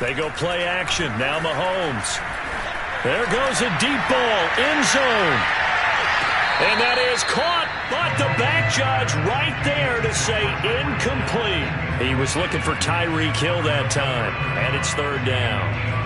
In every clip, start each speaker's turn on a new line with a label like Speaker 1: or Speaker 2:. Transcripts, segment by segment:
Speaker 1: They go play action. Now Mahomes. There goes a deep ball. End zone. And that is caught, but the back judge right there to say incomplete. He was looking for Tyreek Hill that time, and it's third down.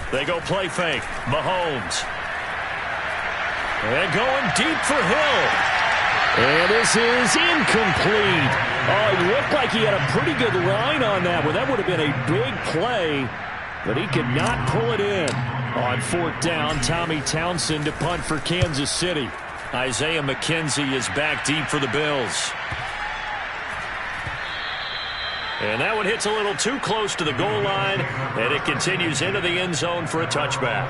Speaker 1: They go play fake. Mahomes. And going deep for Hill. And this is incomplete. Oh, it looked like he had a pretty good line on that one. That would have been a big play, but he could not pull it in. On fourth down, Tommy Townsend to punt for Kansas City. Isaiah McKenzie is back deep for the Bills. And that one hits a little too close to the goal line, and it continues into the end zone for a touchback.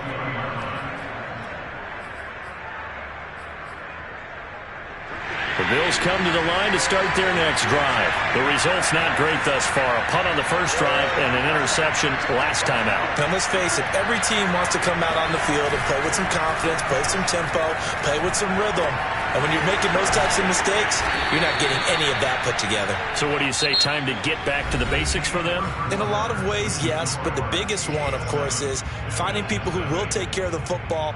Speaker 1: The Bills come to the line to start their next drive. The result's not great thus far. A punt on the first drive and an interception last time out.
Speaker 2: Now, let's face it, every team wants to come out on the field and play with some confidence, play some tempo, play with some rhythm. And when you're making those types of mistakes, you're not getting any of that put together.
Speaker 1: So what do you say, time to get back to the basics for them?
Speaker 2: In a lot of ways, yes. But the biggest one, of course, is finding people who will take care of the football.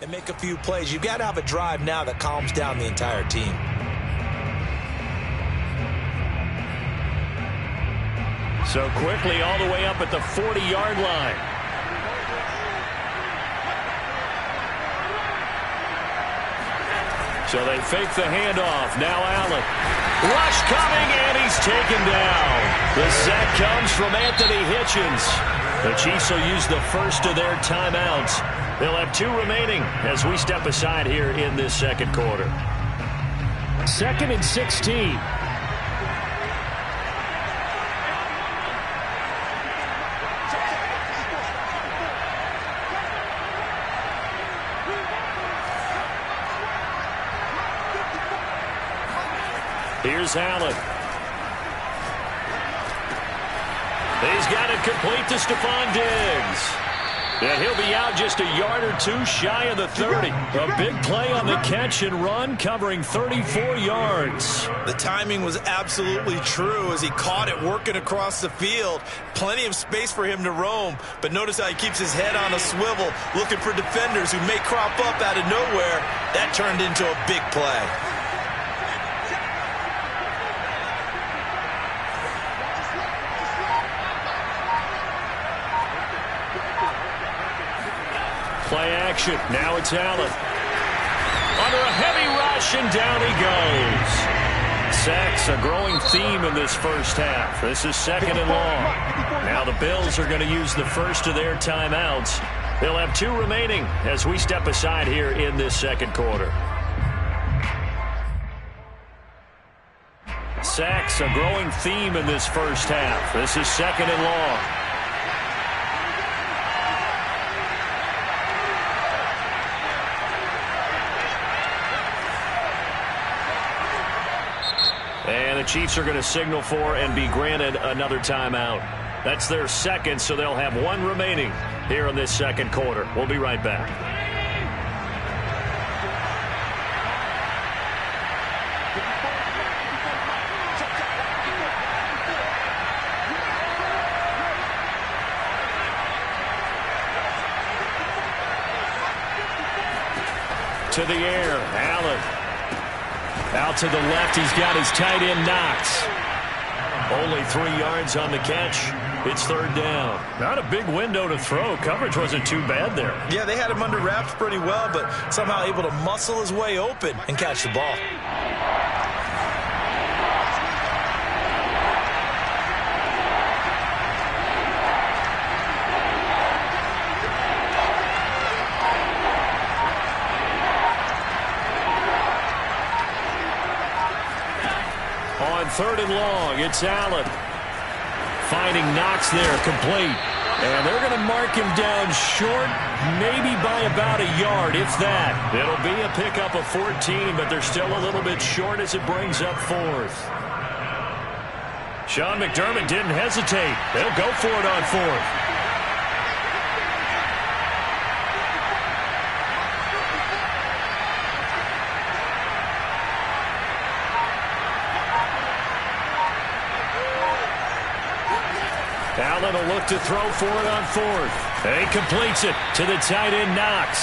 Speaker 2: And make a few plays. You've got to have a drive now that calms down the entire team.
Speaker 1: So quickly all the way up at the 40-yard line. So they fake the handoff. Now Allen. Rush coming, and he's taken down. The sack comes from Anthony Hitchens. The Chiefs will use the first of their timeouts. They'll have 2 remaining as we step aside here in this second quarter. 2nd and 16. Here's Allen. He's got it complete to Stephon Diggs. And he'll be out just a yard or 2 shy of the 30. A big play on the catch and run, covering 34 yards.
Speaker 2: The timing was absolutely true as he caught it working across the field. Plenty of space for him to roam. But notice how he keeps his head on a swivel, looking for defenders who may crop up out of nowhere. That turned into a big play.
Speaker 1: Play action. Now it's Allen. Under a heavy rush, and down he goes. Sacks, a growing theme in this first half. This is 2nd and long. Now the Bills are going to use the first of their timeouts. They'll have 2 remaining as we step aside here in this second quarter. Sacks, a growing theme in this first half. This is 2nd and long. And the Chiefs are going to signal for and be granted another timeout. That's their 2nd, so they'll have 1 remaining here in this second quarter. We'll be right back. to the air. Allen. Out to the left. He's got his tight end Knox. Only 3 yards on the catch. It's third down. Not a big window to throw. Coverage wasn't too bad there.
Speaker 2: Yeah, they had him under wraps pretty well, but somehow able to muscle his way open and catch the ball.
Speaker 1: On third and long, it's Allen. Finding Knox there, complete. And they're going to mark him down short, maybe by about a yard, if that. It'll be a pickup of 14, but they're still a little bit short as it brings up fourth. Sean McDermott didn't hesitate. They'll go for it on fourth. Allen will look to throw for it on fourth. And he completes it to the tight end Knox.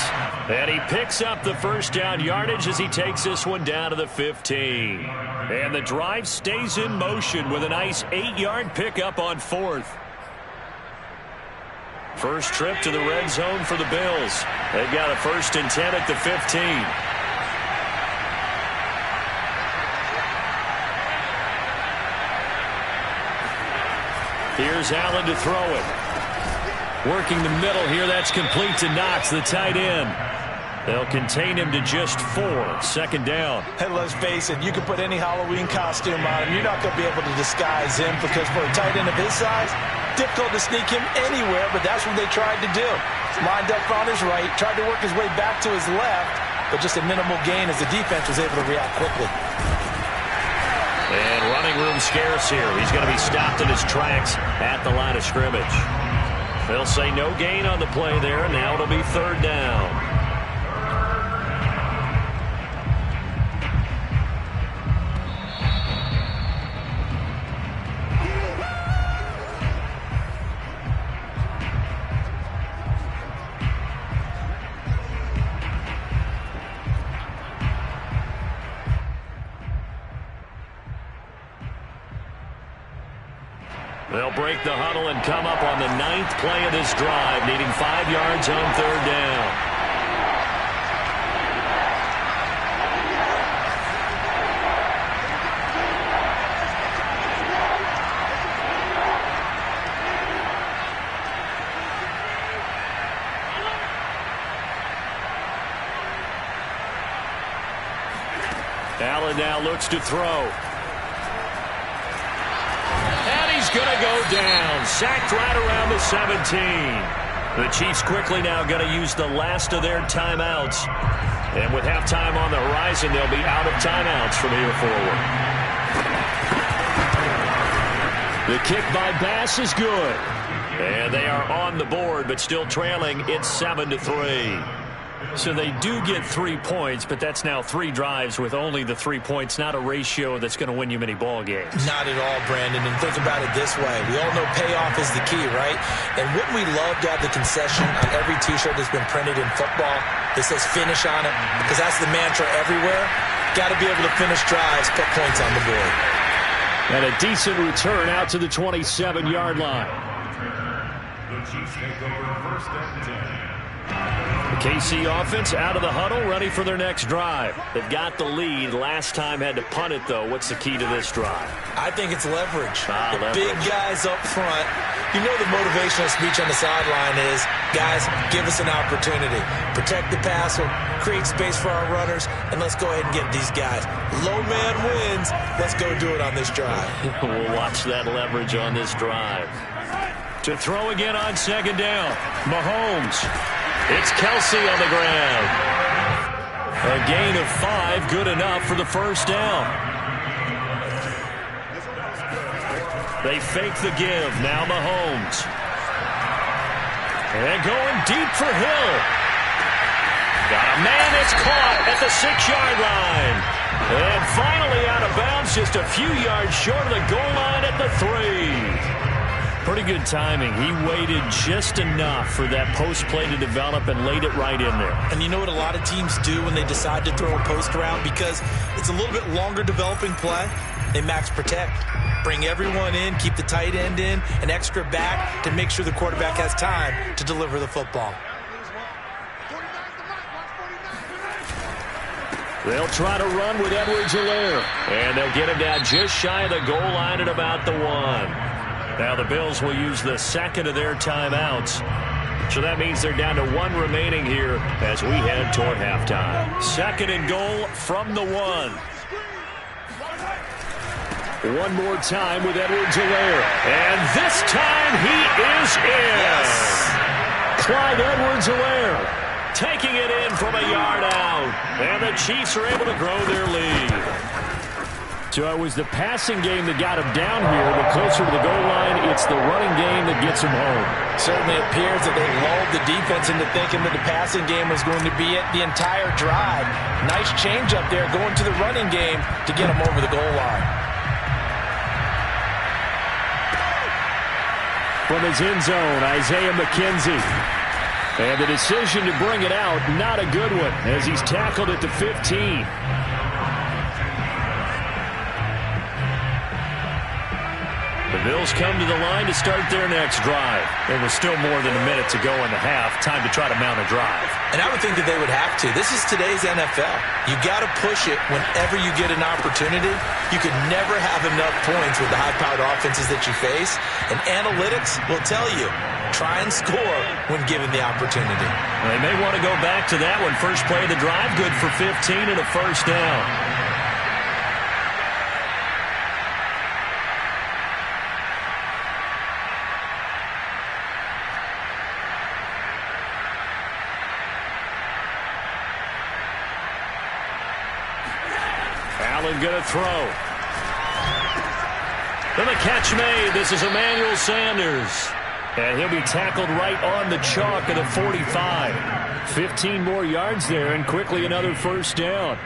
Speaker 1: And he picks up the first down yardage as he takes this one down to the 15. And the drive stays in motion with a nice 8-yard pickup on fourth. First trip to the red zone for the Bills. They've got a 1st and 10 at the 15. Here's Allen to throw it. Working the middle here. That's complete to Knox, the tight end. They'll contain him to just 4. Second down.
Speaker 2: Hey, let's face it, you can put any Halloween costume on him. You're not going to be able to disguise him because for a tight end of his size, difficult to sneak him anywhere, but that's what they tried to do. Lined up on his right, tried to work his way back to his left, but just a minimal gain as the defense was able to react quickly.
Speaker 1: And running room scarce here. He's going to be stopped in his tracks at the line of scrimmage. They'll say no gain on the play there. Now it'll be third down. They'll break the huddle and come up on the 9th play of this drive, needing 5 yards on third down. Allen now looks to throw. Going to go down. Sacked right around the 17. The Chiefs quickly now going to use the last of their timeouts. And with halftime on the horizon, they'll be out of timeouts from here forward. The kick by Bass is good. And they are on the board, but still trailing. It's 7-3. So they do get 3 points, but that's now 3 drives with only the 3 points, not a ratio that's going to win you many ball games.
Speaker 2: Not at all, Brandon, and think about it this way. We all know payoff is the key, right? And wouldn't we love to have the concession on every T-shirt that's been printed in football that says finish on it? Because that's the mantra everywhere. Got to be able to finish drives, put points on the board.
Speaker 1: And a decent return out to the 27-yard line.
Speaker 3: The Chiefs take over first and 10.
Speaker 1: The KC offense out of the huddle, ready for their next drive. They've got the lead. Last time had to punt it, though. What's the key to this drive?
Speaker 2: I think it's leverage.
Speaker 1: Leverage.
Speaker 2: Big guys up front. You know the motivational speech on the sideline is, guys, give us an opportunity. Protect the passer, create space for our runners, and let's go ahead and get these guys. Low man wins. Let's go do it on this drive.
Speaker 1: We'll watch that leverage on this drive. To throw again on second down. Mahomes. It's Kelsey on the ground. A gain of 5, good enough for the first down. They fake the give. Now Mahomes. And going deep for Hill. Got a man that's caught at the 6-yard line. And finally out of bounds, just a few yards short of the goal line at the 3. Pretty good timing. He waited just enough for that post play to develop and laid it right in there.
Speaker 2: And you know what a lot of teams do when they decide to throw a post around? Because it's a little bit longer developing play. They max protect, bring everyone in, keep the tight end in, an extra back to make sure the quarterback has time to deliver the football.
Speaker 1: They'll try to run with Edwards-Helaire. And they'll get him down just shy of the goal line at about the 1. Now the Bills will use the second of their timeouts. So that means they're down to 1 remaining here as we head toward halftime. Second and goal from the 1. One more time with Edwards-Helaire. And this time he is in. Yes. Clyde Edwards-Helaire taking it in from a yard out. And the Chiefs are able to grow their lead. So it was the passing game that got him down here, but closer to the goal line, it's the running game that gets him home.
Speaker 2: Certainly appears that they lulled the defense into thinking that the passing game was going to be it the entire drive. Nice change up there going to the running game to get him over the goal line.
Speaker 1: From his end zone, Isaiah McKenzie. And the decision to bring it out, not a good one, as he's tackled at the 15. The Bills come to the line to start their next drive. There was still more than a minute to go in the half. Time to try to mount a drive.
Speaker 2: And I would think that they would have to. This is today's NFL. You got to push it whenever you get an opportunity. You could never have enough points with the high-powered offenses that you face. And analytics will tell you, try and score when given the opportunity.
Speaker 1: They may want to go back to that one. First play of the drive, good for 15 and a first down. Allen going to throw. And the catch made. This is Emmanuel Sanders. And he'll be tackled right on the chalk of the 45. 15 more yards there, and quickly another first down.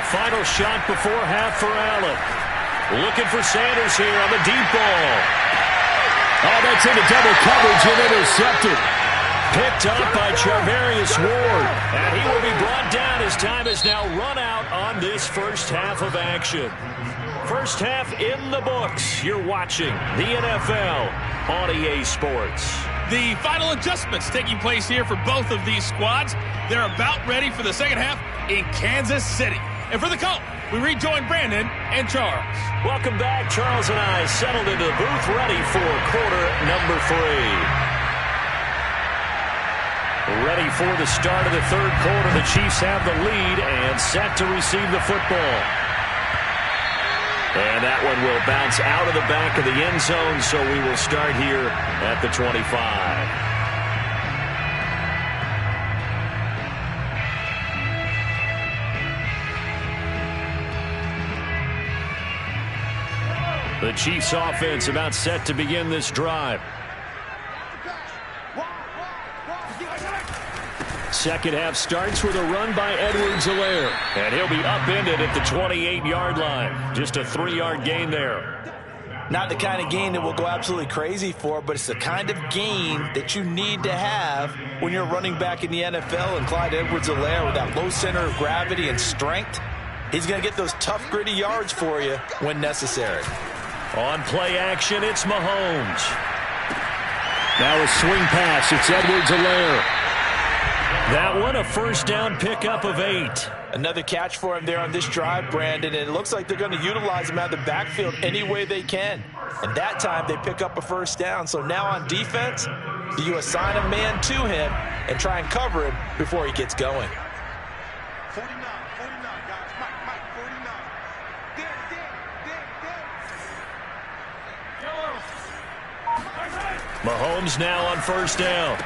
Speaker 1: final shot before half for Allen. Looking for Sanders here on the deep ball. Oh, that's into double coverage and intercepted. Picked up by Charvarius Ward. And he will be brought down as time has now run out on this first half of action. First half in the books. You're watching the NFL on EA Sports.
Speaker 4: The final adjustments taking place here for both of these squads. They're about ready for the second half in Kansas City. And for the call, we rejoin Brandon and Charles.
Speaker 1: Welcome back. Charles and I settled into the booth ready for quarter number 3. Ready for the start of the third quarter. The Chiefs have the lead and set to receive the football. And that one will bounce out of the back of the end zone, so we will start here at the 25. The Chiefs offense about set to begin this drive. Second half starts with a run by Edwards-Helaire. And he'll be upended at the 28-yard line. Just a 3-yard gain there.
Speaker 2: Not the kind of gain that we'll go absolutely crazy for, but it's the kind of gain that you need to have when you're running back in the NFL. And Clyde Edwards-Helaire, with that low center of gravity and strength, he's going to get those tough, gritty yards for you when necessary.
Speaker 1: On play action, it's Mahomes. Now a swing pass. It's Edwards-Helaire. That one, a first down pickup of 8.
Speaker 2: Another catch for him there on this drive, Brandon, and it looks like they're going to utilize him out of the backfield any way they can. And that time they pick up a first down. So now on defense, do you assign a man to him and try and cover him before he gets going?
Speaker 3: 49, guys. Mike, 49.
Speaker 1: Mahomes now on first down.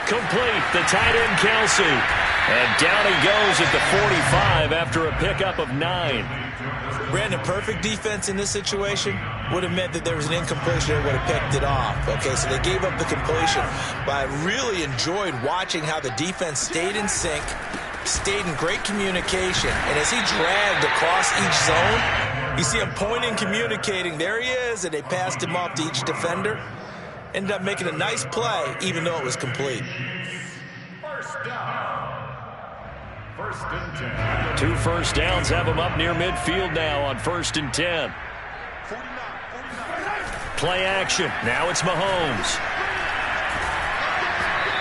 Speaker 1: Complete, the tight end Kelsey. And down he goes at the 45 after a pickup of 9.
Speaker 2: Brandon, perfect defense in this situation would have meant that there was an incompletion and would have picked it off. Okay, so they gave up the completion. But I really enjoyed watching how the defense stayed in sync, stayed in great communication. And as he dragged across each zone, you see him pointing, communicating. There he is, and they passed him off to each defender. Ended up making a nice play, even though it was complete.
Speaker 3: First down. First and 10.
Speaker 1: 2 first downs have him up near midfield now on 1st and 10.
Speaker 3: 49.
Speaker 1: Play action. Now it's Mahomes.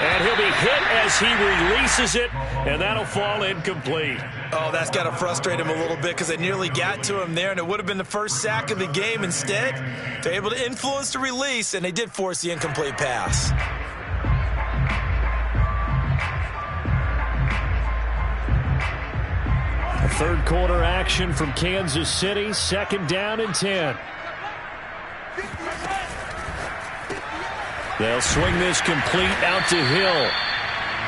Speaker 1: And he'll be hit as he releases it, and that'll fall incomplete.
Speaker 2: Oh, that's got to frustrate him a little bit because they nearly got to him there, and it would have been the first sack of the game. Instead, they're able to influence the release, and they did force the incomplete pass.
Speaker 1: Third quarter action from Kansas City. 2nd down and 10. They'll swing this complete out to Hill.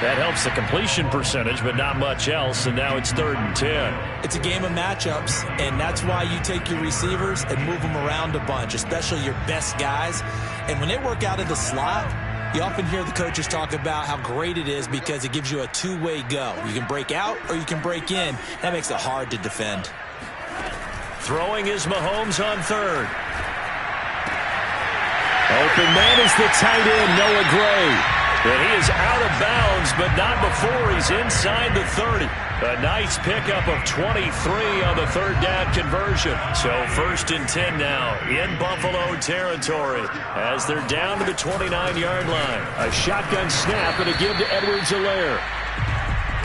Speaker 1: That helps the completion percentage, but not much else, and now it's 3rd and 10.
Speaker 2: It's a game of matchups, and that's why you take your receivers and move them around a bunch, especially your best guys. And when they work out of the slot, you often hear the coaches talk about how great it is because it gives you a two-way go. You can break out or you can break in. That makes it hard to defend.
Speaker 1: Throwing is Mahomes on 3rd. Open man is the tight end, Noah Gray. And he is out of bounds, but not before he's inside the 30. A nice pickup of 23 on the 3rd down conversion. So 1st and 10 now in Buffalo territory as they're down to the 29-yard line. A shotgun snap and a give to Edwards-Helaire.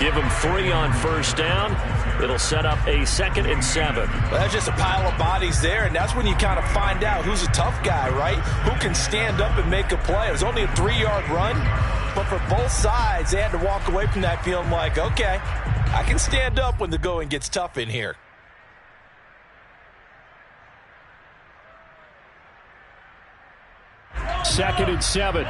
Speaker 1: Give him 3 on 1st down. It'll set up a 2nd and 7.
Speaker 2: Well, that's just a pile of bodies there, and that's when you kind of find out who's a tough guy, right? Who can stand up and make a play. It was only a 3-yard run, but for both sides, they had to walk away from that feeling like, okay, I can stand up when the going gets tough in here.
Speaker 1: Second and 7.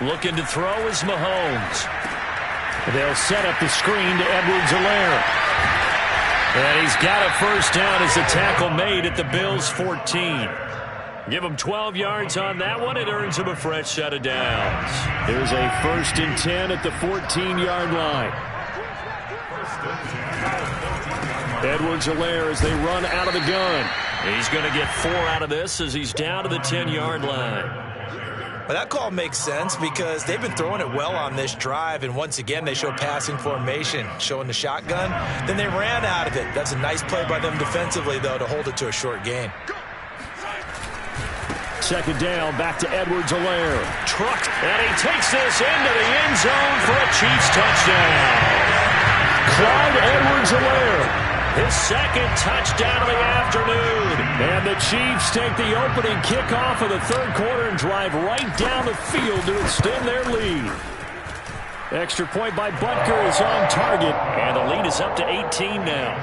Speaker 1: Looking to throw is Mahomes. They'll set up the screen to Edwards-Helaire. And he's got a first down as the tackle made at the Bills' 14. Give him 12 yards on that one. It earns him a fresh set of downs. Here's a 1st and 10 at the 14-yard line. Edwards-Helaire as they run out of the gun. He's going to get 4 out of this as he's down to the 10-yard line.
Speaker 2: Well, that call makes sense because they've been throwing it well on this drive, and once again they show passing formation, showing the shotgun. Then they ran out of it. That's a nice play by them defensively, though, to hold it to a short gain.
Speaker 1: 2nd down, back to Edwards-Helaire. Trucked, and he takes this into the end zone for a Chiefs touchdown. Clyde Edwards-Helaire, his 2nd touchdown of the afternoon. And the Chiefs take the opening kickoff of the 3rd quarter and drive right down the field to extend their lead. Extra point by Butker is on target, and the lead is up to 18 now.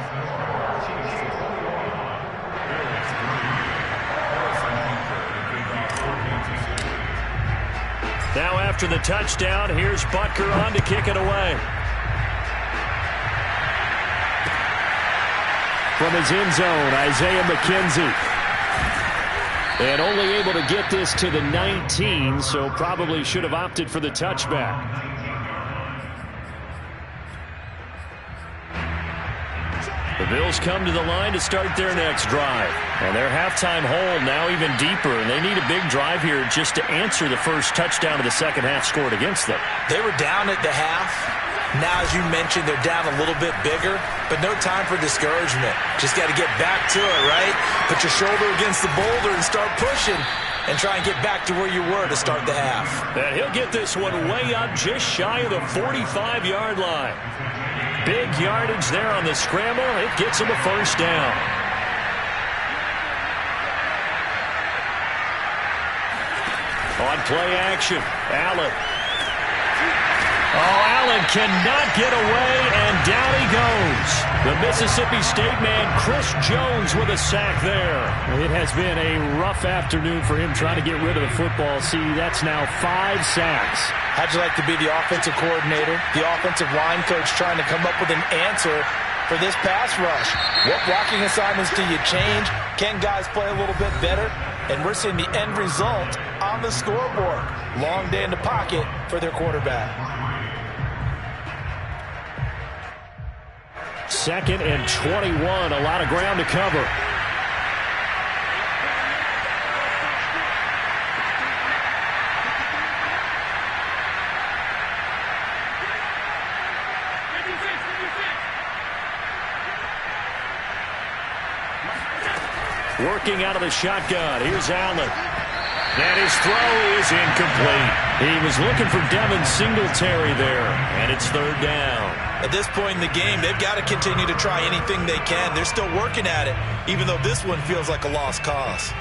Speaker 1: Now after the touchdown, here's Butker on to kick it away. From his end zone, Isaiah McKenzie. And only able to get this to the 19, so probably should have opted for the touchback. The Bills come to the line to start their next drive. And their halftime hole now even deeper, and they need a big drive here just to answer the first touchdown of the second half scored against them.
Speaker 2: They were down at the half. Now, as you mentioned, they're down a little bit bigger, but no time for discouragement. Just got to get back to it, right? Put your shoulder against the boulder and start pushing and try and get back to where you were to start the half.
Speaker 1: And he'll get this one way up just shy of the 45-yard line. Big yardage there on the scramble. It gets him a first down. On play action, Allen. Oh, Allen cannot get away, and down he goes. The Mississippi State man, Chris Jones, with a sack there. It has been a rough afternoon for him trying to get rid of the football. See, that's now 5 sacks.
Speaker 2: How'd you like to be the offensive coordinator, the offensive line coach trying to come up with an answer for this pass rush? What blocking assignments do you change? Can guys play a little bit better? And we're seeing the end result on the scoreboard. Long day in the pocket for their quarterback.
Speaker 1: 2nd and 21, a lot of ground to cover. Working out of the shotgun. Here's Allen. And his throw is incomplete. He was looking for Devin Singletary there, and it's 3rd down.
Speaker 2: At this point in the game, they've got to continue to try anything they can. They're still working at it, even though this one feels like a lost cause.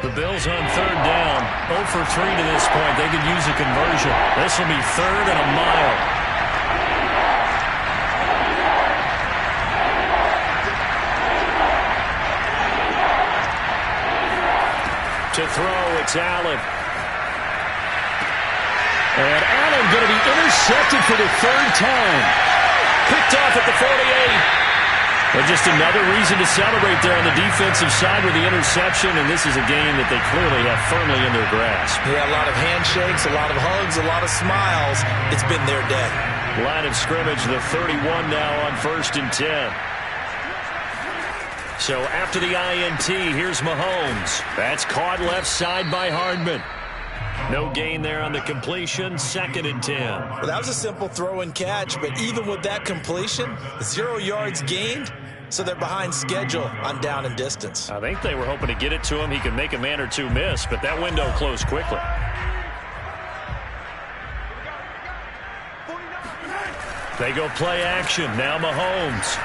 Speaker 1: The Bills on 3rd down. 0 for 3 to this point. They could use a conversion. This will be 3rd and a mile. To throw, it's Allen. And Allen going to be intercepted for the 3rd time. Picked off at the 48. But just another reason to celebrate there on the defensive side with the interception, and this is a game that they clearly have firmly in their grasp.
Speaker 2: Yeah, a lot of handshakes, a lot of hugs, a lot of smiles. It's been their day.
Speaker 1: Line of scrimmage, the 31 now on 1st and 10. So after the INT, here's Mahomes. That's caught left side by Hardman. No gain there on the completion. 2nd and 10.
Speaker 2: Well, that was a simple throw and catch, but even with that completion, 0 yards gained, so they're behind schedule on down and distance.
Speaker 1: I think they were hoping to get it to him. He could make a man or two miss, but that window closed quickly. They go play action. Now Mahomes.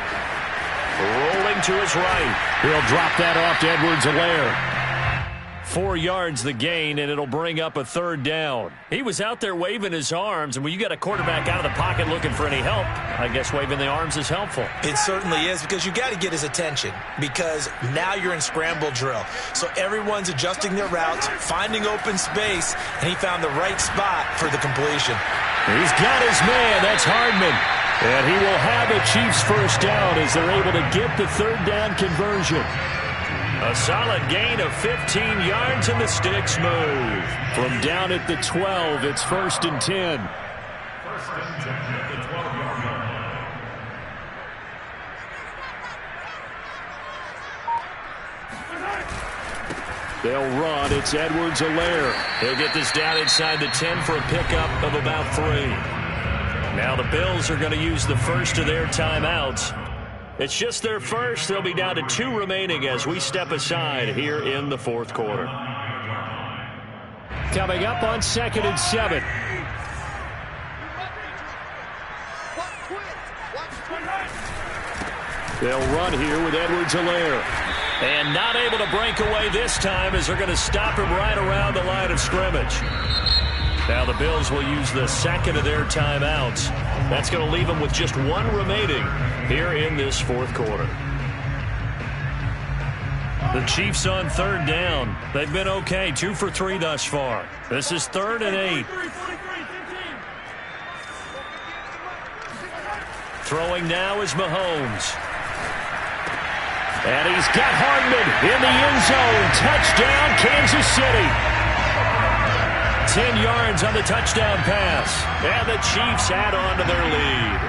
Speaker 1: Rolling to his right. He'll drop that off to Edwards-Helaire. 4 yards the gain, and it'll bring up a 3rd down. He was out there waving his arms, and when you got a quarterback out of the pocket looking for any help, I guess waving the arms is helpful.
Speaker 2: It certainly is, because you got to get his attention, because now you're in scramble drill. So everyone's adjusting their routes, finding open space, and he found the right spot for the completion.
Speaker 1: He's got his man. That's Hardman. And he will have a Chiefs first down as they're able to get the third down conversion. A solid gain of 15 yards, and the sticks move. From down at the 12, it's 1st and 10.
Speaker 3: First and 10 at the 12-yard line.
Speaker 1: They'll run. It's Edwards-Helaire. He'll get this down inside the 10 for a pickup of about 3. Now the Bills are going to use the first of their timeouts. It's just their first. They'll be down to 2 remaining as we step aside here in the 4th quarter. Coming up on 2nd and 7. They'll run here with Edwards-Helaire. And not able to break away this time as they're going to stop him right around the line of scrimmage. Now the Bills will use the second of their timeouts. That's going to leave them with just 1 remaining here in this 4th quarter. The Chiefs on 3rd down. They've been okay, 2 for 3 thus far. This is 3rd and 8. Throwing now is Mahomes. And he's got Hardman in the end zone. Touchdown, Kansas City. 10 yards on the touchdown pass. And the Chiefs add on to their lead.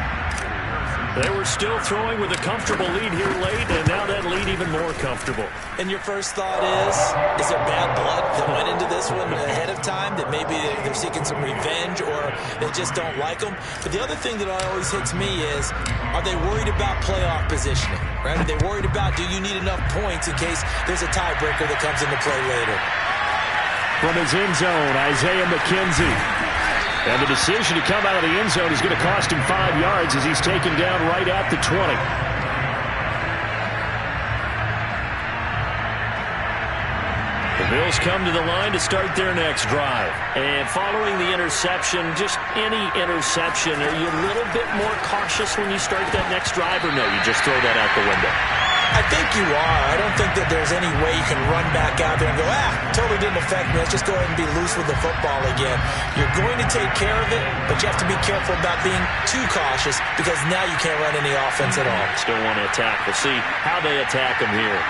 Speaker 1: They were still throwing with a comfortable lead here late, and now that lead even more comfortable.
Speaker 2: And your first thought is there bad blood that went into this one ahead of time, that maybe they're seeking some revenge or they just don't like them? But the other thing that always hits me is, are they worried about playoff positioning? Right? Are they worried about, do you need enough points in case there's a tiebreaker that comes into play later?
Speaker 1: From his end zone, Isaiah McKenzie. And the decision to come out of the end zone is going to cost him 5 yards as he's taken down right at the 20. The Bills come to the line to start their next drive. And following the interception, just any interception, are you a little bit more cautious when you start that next drive, or no, you just throw that out the window?
Speaker 2: I think you are. I don't think that there's any way you can run back out there and go, totally didn't affect me. Let's just go ahead and be loose with the football again. You're going to take care of it, but you have to be careful about being too cautious because now you can't run any offense at all.
Speaker 1: Still want to attack. We'll see how they attack him here.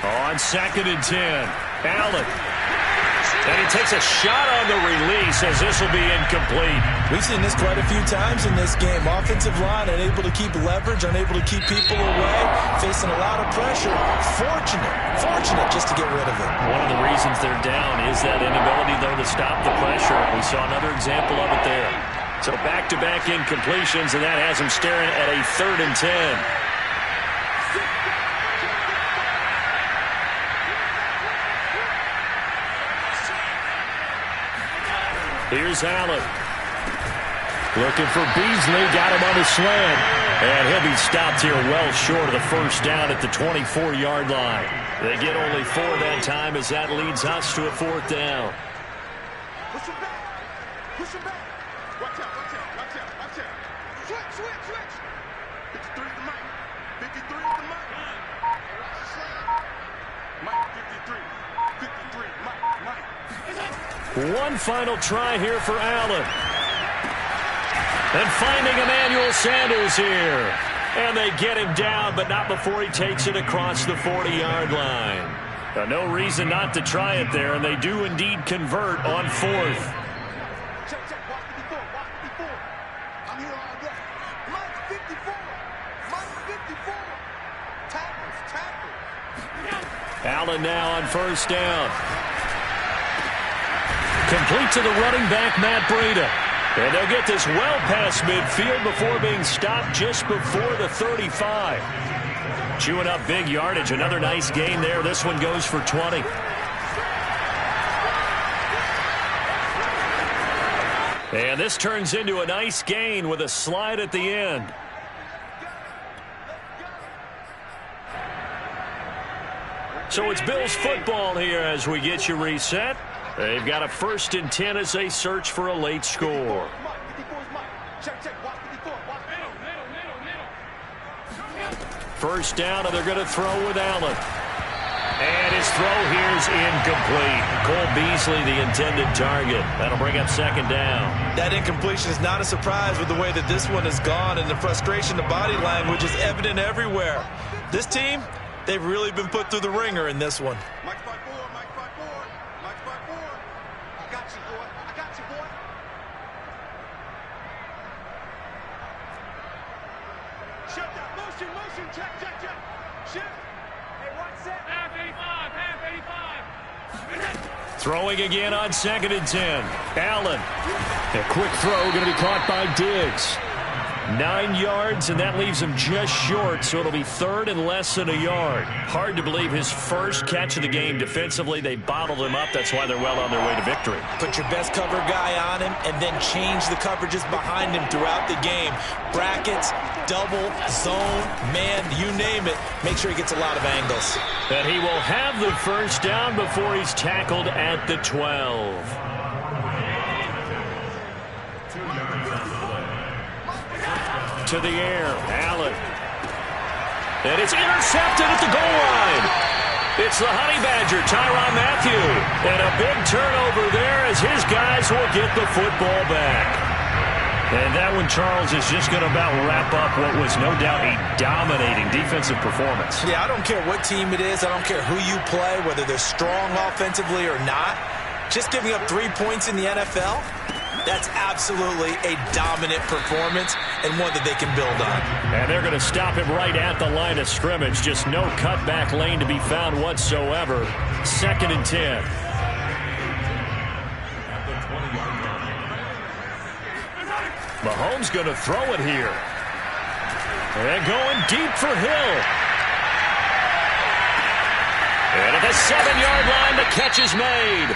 Speaker 1: On 2nd and 10, Allen. And he takes a shot on the release as this will be incomplete.
Speaker 2: We've seen this quite a few times in this game. Offensive line unable to keep leverage, unable to keep people away, facing a lot of pressure. Fortunate just to get rid of it.
Speaker 1: One of the reasons they're down is that inability, though, to stop the pressure. We saw another example of it there. So back-to-back incompletions, and that has them staring at a 3rd and 10. Here's Allen. Looking for Beasley. Got him on the slant. And he'll be stopped here well short of the first down at the 24-yard line. They get only 4 that time as that leads us to a 4th down.
Speaker 5: Push him back. Push him back. Watch out. Switch. 53 to Mike. 53 to Mike. Mike, 53. Mike.
Speaker 1: One final try here for Allen. And finding Emmanuel Sanders here. And they get him down, but not before he takes it across the 40-yard line. Now, no reason not to try it there, and they do indeed convert on 4th.
Speaker 5: Check. Watch 54. I'm here all day. Mike, 54. Tackles.
Speaker 1: Allen now on 1st down. Complete to the running back, Matt Breida. And they'll get this well past midfield before being stopped just before the 35. Chewing up big yardage. Another nice gain there. This one goes for 20. And this turns into a nice gain with a slide at the end. So it's Bills football here as we get you reset. They've got a 1st and 10 as they search for a late score. First down, and they're going to throw with Allen. And his throw here's incomplete. Cole Beasley, the intended target. That'll bring up second down.
Speaker 2: That incompletion is not a surprise with the way that this one has gone, and the frustration, the body language is evident everywhere. This team, they've really been put through the ringer in this one.
Speaker 5: Mike's by four, Mike's by four, Mike's by four. I got you, boy. I got you, boy. Shift that. Motion, check. Shift. Hey, one set. Half 85.
Speaker 1: Throwing again on 2nd and 10. Allen. A quick throw going to be caught by Diggs. 9 yards, and that leaves him just short, so it'll be 3rd and less than a yard. Hard to believe his first catch of the game defensively. They bottled him up. That's why they're well on their way to victory.
Speaker 2: Put your best cover guy on him and then change the coverages behind him throughout the game. Brackets, double, zone, man, you name it. Make sure he gets a lot of angles.
Speaker 1: And he will have the first down before he's tackled at the 12. To the air, Allen. And it's intercepted at the goal line. It's the Honey Badger, Tyrann Mathieu. And a big turnover there as his guys will get the football back. And that one, Charles, is just going to about wrap up what was no doubt a dominating defensive performance.
Speaker 2: Yeah, I don't care what team it is. I don't care who you play, whether they're strong offensively or not. Just giving up 3 points in the NFL, that's absolutely a dominant performance and one that they can build on.
Speaker 1: And they're going to stop him right at the line of scrimmage. Just no cutback lane to be found whatsoever. 2nd and 10. Mahomes going to throw it here. And going deep for Hill. And at the 7-yard line, the catch is made.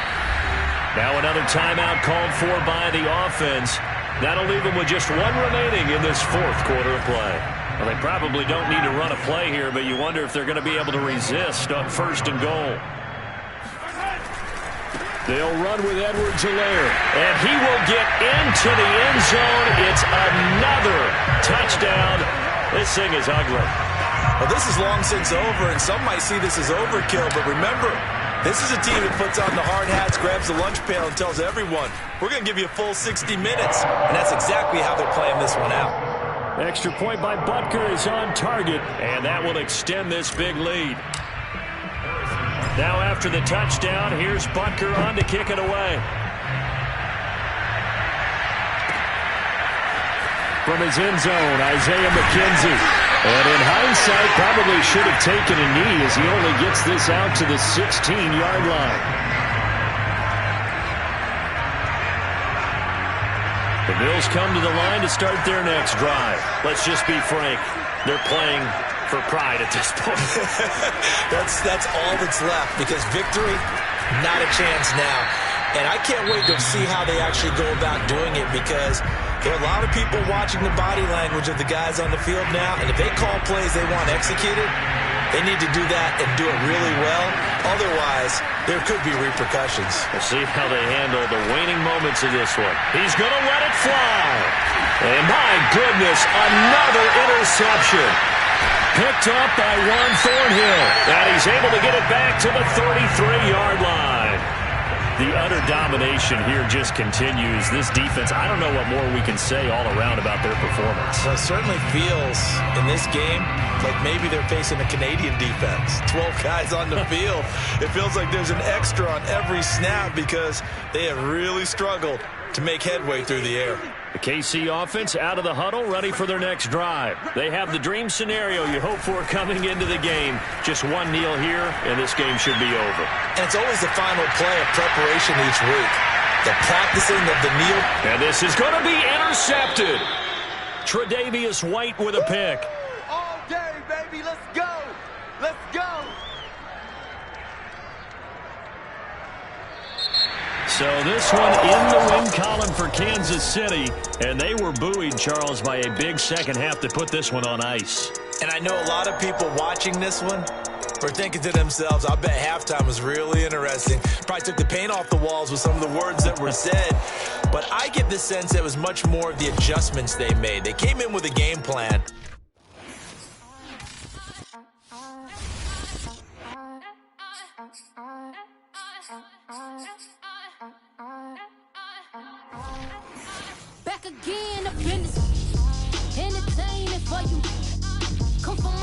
Speaker 1: Now another timeout called for by the offense. That'll leave them with just one remaining in this 4th quarter of play. Well, they probably don't need to run a play here, but you wonder if they're going to be able to resist on 1st and goal. They'll run with Edwards-Helaire, and he will get into the end zone. It's another touchdown. This thing is ugly.
Speaker 2: Well, this is long since over, and some might see this as overkill, but remember, this is a team that puts on the hard hats, grabs the lunch pail, and tells everyone, we're going to give you a full 60 minutes. And that's exactly how they're playing this one out.
Speaker 1: Extra point by Butker is on target, and that will extend this big lead. Now after the touchdown, here's Butker on to kick it away. From his end zone, Isaiah McKenzie. And in hindsight, probably should have taken a knee as he only gets this out to the 16-yard line. The Bills come to the line to start their next drive. Let's just be frank. They're playing for pride at this point.
Speaker 2: That's all that's left, because victory, not a chance now. And I can't wait to see how they actually go about doing it, because there are a lot of people watching the body language of the guys on the field now, and if they call plays they want executed, they need to do that and do it really well. Otherwise, there could be repercussions.
Speaker 1: We'll see how they handle the waning moments of this one. He's going to let it fly. And my goodness, another interception. Picked up by Juan Thornhill. And he's able to get it back to the 33-yard line. The utter domination here just continues. This defense, I don't know what more we can say all around about their performance.
Speaker 2: Well, it certainly feels in this game like maybe they're facing a Canadian defense. 12 guys on the field. It feels like there's an extra on every snap because they have really struggled to make headway through the air.
Speaker 1: The KC offense out of the huddle, ready for their next drive. They have the dream scenario you hope for coming into the game. Just one kneel here, and this game should be over.
Speaker 2: And it's always the final play of preparation each week. The practicing of the kneel.
Speaker 1: And this is going to be intercepted. Tre'Davious White with a pick.
Speaker 5: All day, baby. Let's go. Let's go.
Speaker 1: So this one in the win column for Kansas City. And they were buoyed, Charles, by a big second half to put this one on ice.
Speaker 2: And I know a lot of people watching this one were thinking to themselves, I bet halftime was really interesting. Probably took the paint off the walls with some of the words that were said. But I get the sense that it was much more of the adjustments they made. They came in with a game plan.
Speaker 6: ah, ah, ah, ah, ah, ah.